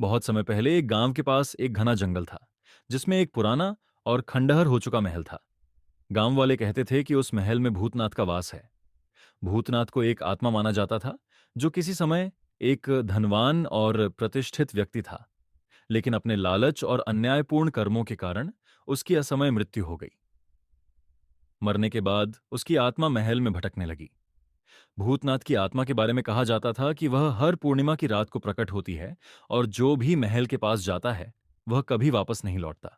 बहुत समय पहले एक गांव के पास एक घना जंगल था, जिसमें एक पुराना और खंडहर हो चुका महल था। गांव वाले कहते थे कि उस महल में भूतनाथ का वास है। भूतनाथ को एक आत्मा माना जाता था, जो किसी समय एक धनवान और प्रतिष्ठित व्यक्ति था, लेकिन अपने लालच और अन्यायपूर्ण कर्मों के कारण उसकी असमय मृत्यु हो गई। मरने के बाद उसकी आत्मा महल में भटकने लगी। भूतनाथ की आत्मा के बारे में कहा जाता था कि वह हर पूर्णिमा की रात को प्रकट होती है, और जो भी महल के पास जाता है वह कभी वापस नहीं लौटता।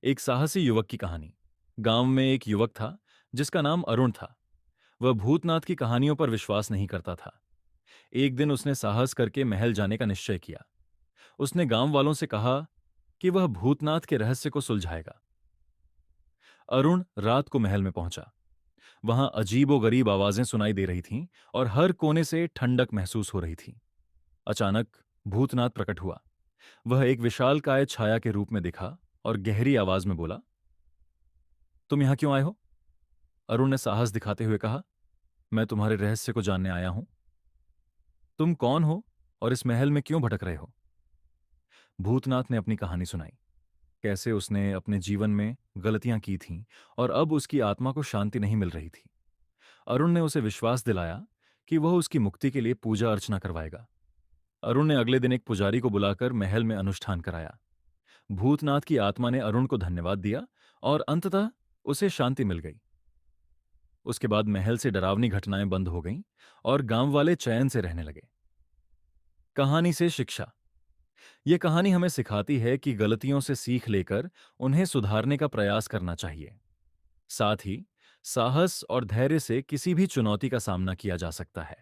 एक साहसी युवक की कहानी। गांव में एक युवक था जिसका नाम अरुण था। वह भूतनाथ की कहानियों पर विश्वास नहीं करता था। एक दिन उसने साहस करके महल जाने का निश्चय किया। उसने गांव वालों से कहा कि वह भूतनाथ के रहस्य को सुलझाएगा। अरुण रात को महल में पहुंचा। वहां अजीबोगरीब आवाजें सुनाई दे रही थीं और हर कोने से ठंडक महसूस हो रही थी। अचानक भूतनाथ प्रकट हुआ। वह एक विशालकाय छाया के रूप में दिखा और गहरी आवाज में बोला, तुम यहां क्यों आए हो? अरुण ने साहस दिखाते हुए कहा, मैं तुम्हारे रहस्य को जानने आया हूं। तुम कौन हो और इस महल में क्यों भटक रहे हो? भूतनाथ ने अपनी कहानी सुनाई, कैसे उसने अपने जीवन में गलतियां की थीं और अब उसकी आत्मा को शांति नहीं मिल रही थी। अरुण ने उसे विश्वास दिलाया कि वह उसकी मुक्ति के लिए पूजा अर्चना करवाएगा। अरुण ने अगले दिन एक पुजारी को बुलाकर महल में अनुष्ठान कराया। भूतनाथ की आत्मा ने अरुण को धन्यवाद दिया और अंततः उसे शांति मिल गई। उसके बाद महल से डरावनी घटनाएं बंद हो गईं और गांव वाले चैन से रहने लगे। कहानी से शिक्षा। यह कहानी हमें सिखाती है कि गलतियों से सीख लेकर उन्हें सुधारने का प्रयास करना चाहिए। साथ ही साहस और धैर्य से किसी भी चुनौती का सामना किया जा सकता है।